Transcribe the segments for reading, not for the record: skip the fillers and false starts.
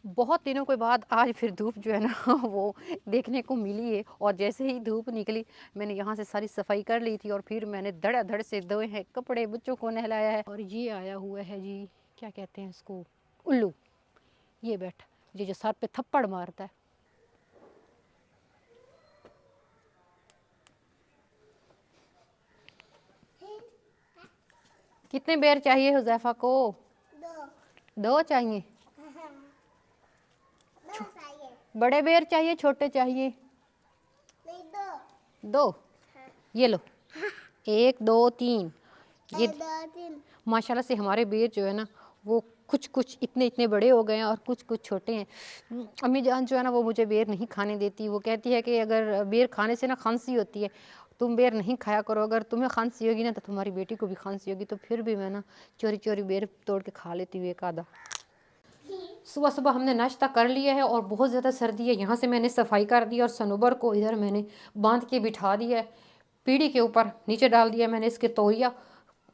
बहुत दिनों के बाद आज फिर धूप जो है ना वो देखने को मिली है। और जैसे ही धूप निकली, मैंने यहाँ से सारी सफाई कर ली थी और फिर मैंने धड़ाधड़ से धोए हैं कपड़े, बच्चों को नहलाया है। और ये आया हुआ है जी, क्या कहते हैं इसको, उल्लू। ये बैठ, ये जो सर पे थप्पड़ मारता है। कितने बेर चाहिए हुजैफा को? दो चाहिए। बड़े बेर चाहिए, छोटे चाहिए? दो। ये लो, एक दो तीन। ये माशाल्लाह से हमारे बेर जो है ना वो कुछ कुछ इतने इतने बड़े हो गए हैं और कुछ कुछ छोटे हैं। अम्मी जान जो है ना वो मुझे बेर नहीं खाने देती। वो कहती है कि अगर बेर खाने से ना खांसी होती है, तुम बेर नहीं खाया करो। अगर तुम्हें खांसी होगी ना तो तुम्हारी बेटी को भी खांसी होगी। तो फिर भी मैं ना चोरी चोरी बेर तोड़ के खा लेती हूँ एक आधा। सुबह सुबह हमने नाश्ता कर लिया है और बहुत ज़्यादा सर्दी है। यहाँ से मैंने सफाई कर दी और सनोबर को इधर मैंने बांध के बिठा दिया है, पीढ़ी के ऊपर नीचे डाल दिया मैंने इसके तौलिया।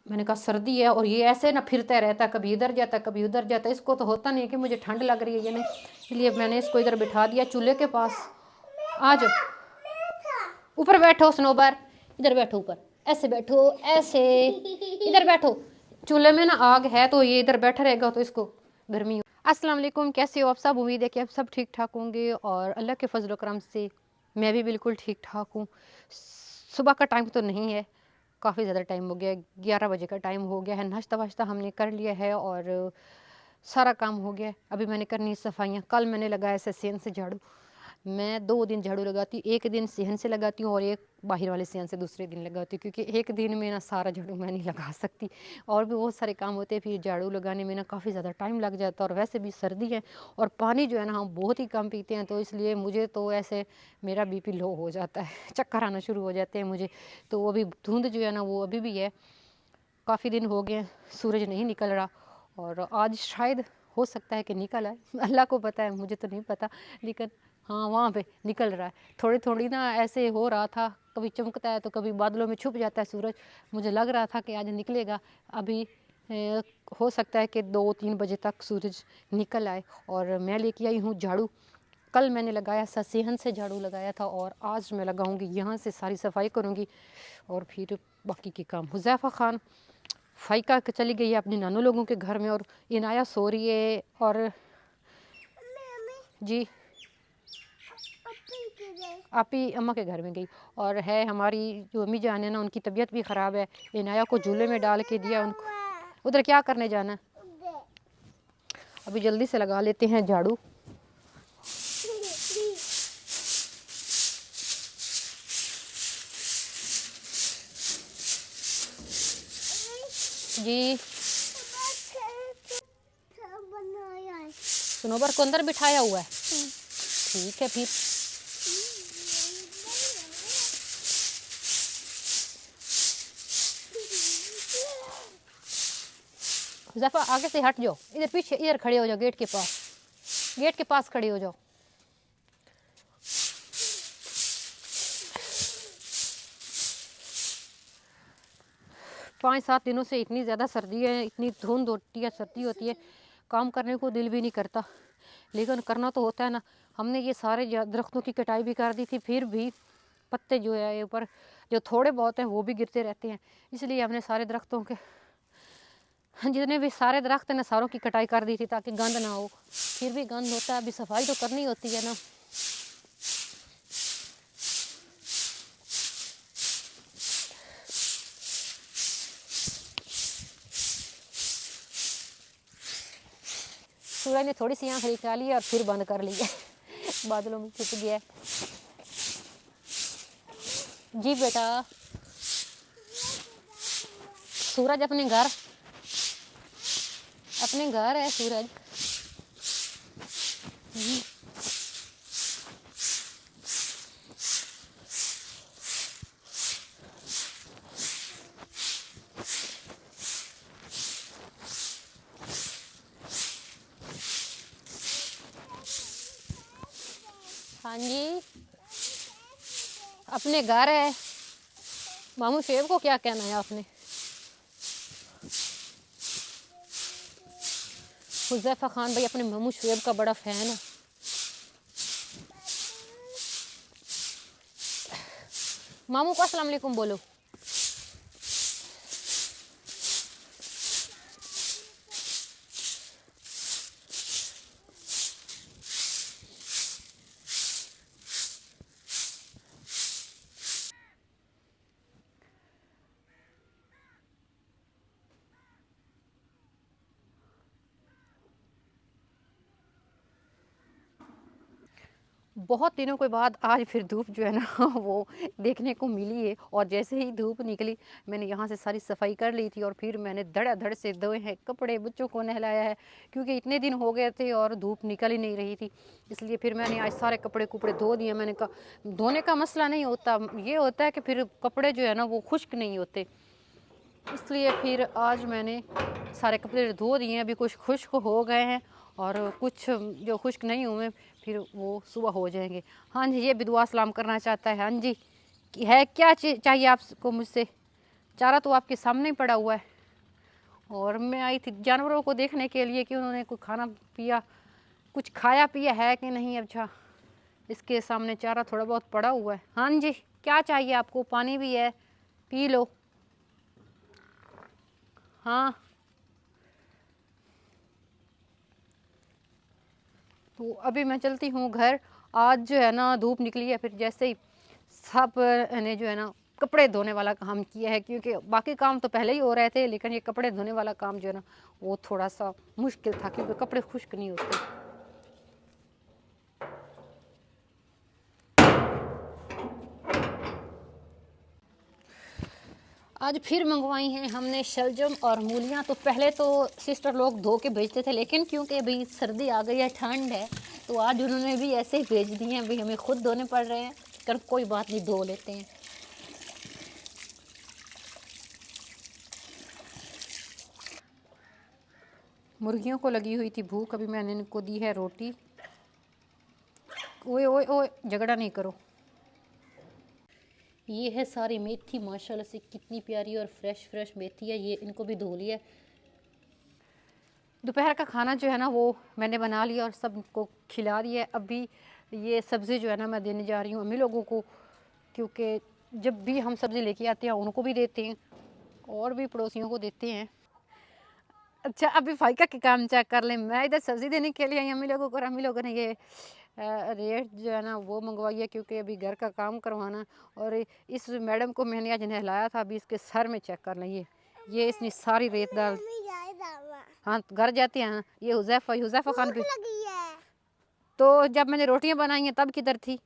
मैंने कहा सर्दी है और ये ऐसे ना फिरता रहता है, कभी इधर जाता है कभी उधर जाता है। इसको तो होता नहीं है कि मुझे ठंड लग रही है ये नहीं, इसलिए मैंने इसको इधर बिठा दिया चूल्हे के पास। आ जाओ ऊपर बैठो सनोबर, इधर बैठो ऊपर, ऐसे बैठो ऐसे, इधर बैठो। चूल्हे में ना आग है तो ये इधर बैठा रहेगा तो इसको गर्मी। अस्सलाम वालेकुम, कैसे हो आप सब? उम्मीद है कि आप सब ठीक ठाक होंगे और अल्लाह के फजल करम से मैं भी बिल्कुल ठीक ठाक हूँ। सुबह का टाइम तो नहीं है, काफ़ी ज़्यादा टाइम हो गया, 11 बजे का टाइम हो गया है। नाश्ता वाश्ता हमने कर लिया है और सारा काम हो गया है। अभी मैंने करनी है सफाइयाँ। कल मैंने लगाया सेहन से झाड़ू। मैं 2 दिन झाड़ू लगाती हूँ, एक दिन सेहन से लगाती हूँ और एक बाहर वाले सेहन से दूसरे दिन लगाती हूँ, क्योंकि एक दिन में ना सारा झाड़ू मैं नहीं लगा सकती। और भी बहुत सारे काम होते हैं, फिर झाड़ू लगाने में ना काफ़ी ज़्यादा टाइम लग जाता है। और वैसे भी सर्दी है और पानी जो है ना हम बहुत ही कम पीते हैं, तो इसलिए मुझे तो ऐसे मेरा बीपी लो हो जाता है, चक्कर आना शुरू हो जाते हैं मुझे। तो अभी धुंध जो है ना वो अभी भी है, काफ़ी दिन हो गए सूरज नहीं निकल रहा। और आज शायद हो सकता है कि निकल आए, अल्लाह को पता है, मुझे तो नहीं पता। लेकिन हाँ वहाँ पे निकल रहा है। थोड़ी थोड़ी ना ऐसे हो रहा था, कभी चमकता है तो कभी बादलों में छुप जाता है सूरज। मुझे लग रहा था कि आज निकलेगा। अभी हो सकता है कि 2-3 बजे तक सूरज निकल आए। और मैं लेके आई हूँ झाड़ू। कल मैंने लगाया सेहन से झाड़ू लगाया था और आज मैं लगाऊंगी यहाँ से, सारी सफाई करूँगी और फिर बाकी के काम। हुज़ैफ़ा खान फ़ाइका चली गई है अपने नानू लोगों के घर में और इनाया सो रही है। और जी आपी अम्मा के घर में गई। और है हमारी जो अम्मी जान है ना, उनकी तबीयत भी ख़राब है। इनाया को झूले में डाल के दिया उनको। उधर क्या करने जाना है? अभी जल्दी से लगा लेते हैं झाड़ू। जी सनोबर को अंदर बिठाया हुआ है, ठीक है। फिर हुज़ैफ़ा आगे से हट जाओ, इधर पीछे, इधर खड़े हो जाओ, गेट के पास, गेट के पास खड़े हो जाओ। पाँच सात दिनों से इतनी ज़्यादा सर्दी है, इतनी धुंध होती है, सर्दी होती है, काम करने को दिल भी नहीं करता, लेकिन करना तो होता है ना। हमने ये सारे दरख्तों की कटाई भी कर दी थी, फिर भी पत्ते जो है ऊपर जो थोड़े बहुत हैं वो भी गिरते रहते हैं। इसलिए हमने सारे दरख्तों के, जितने भी सारे दरख्त हैं ना, सारों की कटाई कर दी थी ताकि गंद ना हो। फिर भी गंद होता है, अभी सफाई तो करनी होती है ना। सूरज ने थोड़ी सी आँख निकाली और फिर बंद कर लिया, बादलों में छुप गया। जी बेटा, सूरज अपने घर है सूरज। हाँ जी, अपने घर है। मामू शेब को क्या कहना है आपने? हुज़ैफ़ा खान भाई अपने मामू शुएब का बड़ा फ़ैन है। मामू को अस्सलाम वालेकुम बोलो। बहुत दिनों के बाद आज फिर धूप जो है ना वो देखने को मिली है, और जैसे ही धूप निकली मैंने यहाँ से सारी सफाई कर ली थी और फिर मैंने धड़ाधड़ से धोए हैं कपड़े, बच्चों को नहलाया है क्योंकि इतने दिन हो गए थे और धूप निकल ही नहीं रही थी। इसलिए फिर मैंने आज सारे कपड़े कुपड़े धो दिए। मैंने कहा धोने का मसला नहीं होता, ये होता है कि फिर कपड़े जो है ना वो खुश्क नहीं होते, इसलिए फिर आज मैंने सारे कपड़े धो दिए हैं। अभी कुछ खुश्क हो गए हैं और कुछ जो खुश्क नहीं हुए फिर वो सुबह हो जाएंगे। हाँ जी, ये भी दुआ सलाम करना चाहता है। हाँ जी, है क्या चाहिए आपको मुझसे? चारा तो आपके सामने ही पड़ा हुआ है, और मैं आई थी जानवरों को देखने के लिए कि उन्होंने कुछ खाना पिया, कुछ खाया पिया है कि नहीं। अच्छा, इसके सामने चारा थोड़ा बहुत पड़ा हुआ है। हाँ जी, क्या चाहिए आपको? पानी भी है, पी लो। हाँ, तो अभी मैं चलती हूँ घर। आज जो है ना धूप निकली है, फिर जैसे ही सब ने जो है ना कपड़े धोने वाला काम किया है, क्योंकि बाकी काम तो पहले ही हो रहे थे, लेकिन ये कपड़े धोने वाला काम जो है ना वो थोड़ा सा मुश्किल था क्योंकि कपड़े खुश्क नहीं होते। आज फिर मंगवाई हैं हमने शलजम और मूलियाँ। तो पहले तो सिस्टर लोग धो के भेजते थे, लेकिन क्योंकि अभी सर्दी आ गई है, ठंड है, तो आज उन्होंने भी ऐसे ही भेज दिए हैं। अभी हमें खुद धोने पड़ रहे हैं, कर कोई बात नहीं, धो लेते हैं। मुर्गियों को लगी हुई थी भूख, अभी मैंने इनको दी है रोटी। ओए ओए ओए, झगड़ा नहीं करो। ये है सारी मेथी, माशाल्लाह से कितनी प्यारी और फ्रेश फ्रेश मेथी है। ये इनको भी धो लिया। दोपहर का खाना जो है ना वो मैंने बना लिया और सबको खिला दिया। अभी ये सब्ज़ी जो है ना मैं देने जा रही हूँ अम्मी लोगों को, क्योंकि जब भी हम सब्ज़ी लेके आते हैं उनको भी देते हैं और भी पड़ोसियों को देते हैं। अच्छा, अभी फ़ाइका के काम चेक कर लें। मैं इधर सब्ज़ी देने के लिए आई अम्मी लोगों को, और अम्मी लोगों ने ये रेट जो है ना वो मंगवाई है, क्योंकि अभी घर का काम करवाना। और इस मैडम को मैंने आज नहलाया था, अभी इसके सर में चेक कर लें। ये इसने सारी रेत डाल। हाँ, घर जाते हैं। ये हुज़ैफ़ा खान की। तो जब मैंने रोटियां बनाई हैं तब किधर थी?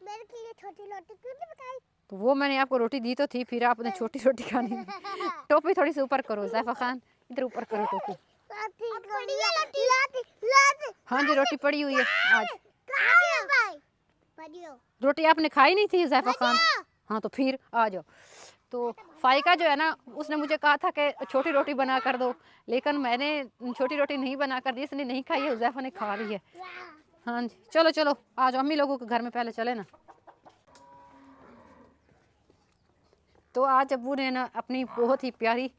मेरे के लिए छोटी रोटी क्यों नहीं पकाई? तो वो मैंने आपको रोटी दी तो थी, फिर आपने छोटी रोटी खानी। टोपी थोड़ी सी ऊपर करो हुज़ैफ़ा खान, इधर ऊपर करो टोपी। हाँ जी, रोटी पड़ी हुई है आज। रोटी आपने खाई नहीं थी हुज़ैफ़ा खान? हाँ, तो फिर आ जाओ। तो फ़ाइका जो है ना उसने मुझे कहा था कि छोटी रोटी बना कर दो, लेकिन मैंने छोटी रोटी नहीं बना कर दी, इसने नहीं खाई है, हुज़ैफ़ा ने खा ली है। हाँ जी, चलो चलो आ जाओ, अम्मी लोगों के घर में पहले चले ना। तो आज अब्बू ने ना अपनी बहुत ही प्यारी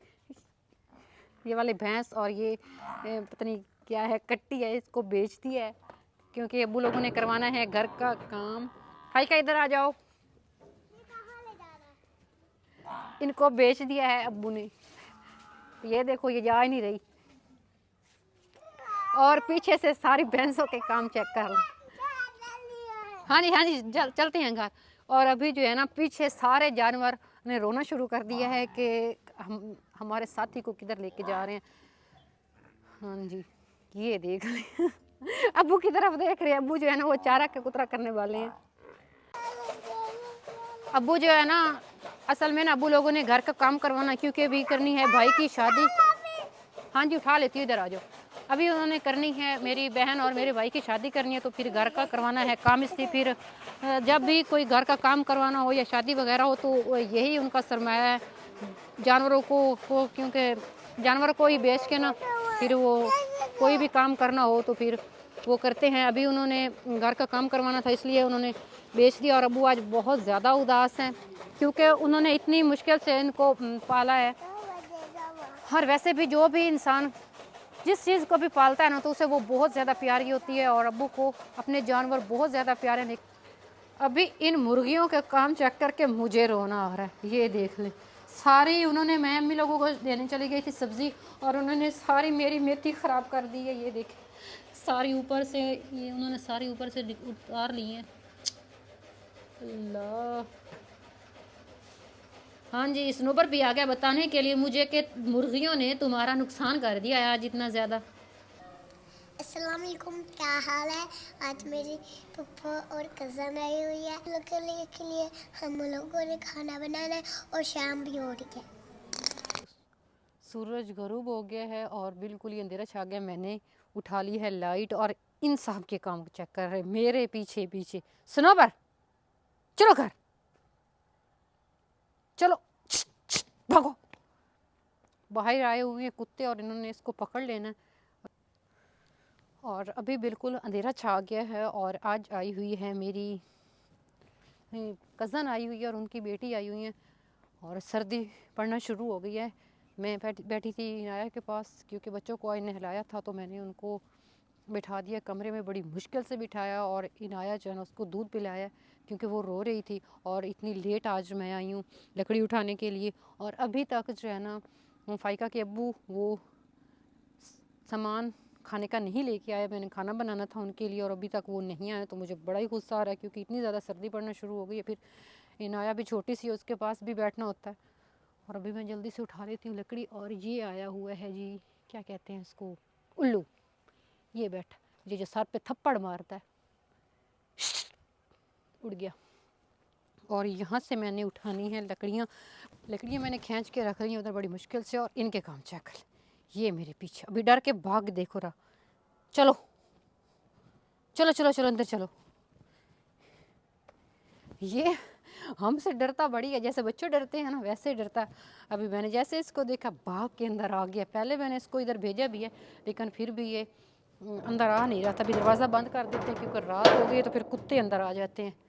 ये वाली भैंस और ये पता नहीं क्या है कट्टी है, इसको बेच दी है, क्योंकि अब्बू लोगों ने करवाना है घर का काम। फ़ाइका इधर आ जाओ। इनको बेच दिया है अब्बू ने। ये देखो, ये जा ही नहीं रही, और पीछे से सारी भैंसों के काम चेक कर लो। हाँ जी हाँ जी, चलते हैं घर। और अभी जो है ना पीछे सारे जानवर ने रोना शुरू कर दिया है कि हमारे साथी को किधर लेके जा रहे हैं। हाँ जी, ये देख रहे अब्बू की तरफ देख रहे हैं। अब्बू जो है ना वो चारा के कुतरा करने वाले हैं। अब्बू जो है ना असल में ना अब्बू लोगों ने घर का काम करवाना, क्योंकि अभी करनी है भाई की शादी। हाँ जी, उठा लेती हूँ, इधर आ जाओ। अभी उन्होंने करनी है, मेरी बहन और मेरे भाई की शादी करनी है, तो फिर घर का करवाना है काम। इसलिए फिर जब भी कोई घर का काम करवाना हो या शादी वगैरह हो तो यही उनका सरमाया है जानवरों को क्योंकि जानवर को ही बेच के ना फिर वो कोई भी काम करना हो तो फिर वो करते हैं। अभी उन्होंने घर का काम करवाना था, इसलिए उन्होंने बेच दिया। और अब्बू आज बहुत ज़्यादा उदास हैं, क्योंकि उन्होंने इतनी मुश्किल से इनको पाला है। और वैसे भी जो भी इंसान जिस चीज़ को भी पालता है ना तो उसे वो बहुत ज़्यादा प्यारी होती है, और अब्बू को अपने जानवर बहुत ज़्यादा प्यारे नहीं। अभी इन मुर्गियों का काम चेक करके मुझे रोना आ रहा है। ये देख लें, सारी उन्होंने, मैं अम्मी लोगों को देने चली गई थी सब्ज़ी, और उन्होंने सारी मेरी मेथी ख़राब कर दी है। ये देखें, सारी ऊपर से, ये उन्होंने सारी ऊपर से उतार ली हैं। अल्लाह। हाँ जी, स्नोबर भी आ गया बताने के लिए मुझे कि मुर्गियों ने तुम्हारा नुकसान कर दिया है आज इतना ज़्यादा। अस्सलाम वालेकुम, क्या हाल है। आज मेरी पप्पा और कज़न आई हुई है। उन लोग के लिए हम लोगों ने खाना बनाना है और शाम भी हो रही है। सूरज गरूब हो गया है और बिल्कुल ही अंधेरा छा गया। मैंने उठा ली है लाइट और इन साहब के काम चेक कर रहे मेरे पीछे पीछे। स्नोबर, चलो घर, चलो, भागो। बाहर आए हुए हैं कुत्ते और इन्होंने इसको पकड़ लेना। और अभी बिल्कुल अंधेरा छा गया है और आज आई हुई है मेरी कज़न आई हुई है और उनकी बेटी आई हुई है, और सर्दी पड़ना शुरू हो गई है। मैं बैठी थी इनाया के पास, क्योंकि बच्चों को आज नहलाया था तो मैंने उनको बिठा दिया कमरे में, बड़ी मुश्किल से बिठाया, और इनाया जो है ना उसको दूध पिलाया क्योंकि वो रो रही थी। और इतनी लेट आज मैं आई हूँ लकड़ी उठाने के लिए, और अभी तक जो है ना फ़ाइका के अब्बू वो सामान खाने का नहीं लेके आया। मैंने खाना बनाना था उनके लिए और अभी तक वो नहीं आया, तो मुझे बड़ा ही गुस्सा आ रहा है क्योंकि इतनी ज़्यादा सर्दी पड़ना शुरू हो गई है। फिर इनाया भी छोटी सी है, उसके पास भी बैठना होता है। और अभी मैं जल्दी से उठा लेती हूँ लकड़ी, और ये आया हुआ है जी, क्या कहते हैं इसको, उल्लू। ये बैठ, ये जो सर पे थप्पड़ मारता है, उड़ गया। और यहाँ से मैंने उठानी है लकड़ियाँ। लकड़ियाँ मैंने खींच के रख ली हैं उधर बड़ी मुश्किल से, और इनके काम चेक कर। ये मेरे पीछे अभी डर के भाग देखो रहा। चलो चलो चलो चलो अंदर चलो। ये हमसे डरता बड़ी है, जैसे बच्चे डरते हैं ना वैसे डरता। अभी मैंने जैसे इसको देखा भाग के अंदर आ गया। पहले मैंने इसको इधर भेजा भी है लेकिन फिर भी ये अंदर आ नहीं रहा था। अभी दरवाज़ा बंद कर देते हैं क्योंकि रात हो गई है तो फिर कुत्ते अंदर आ जाते हैं।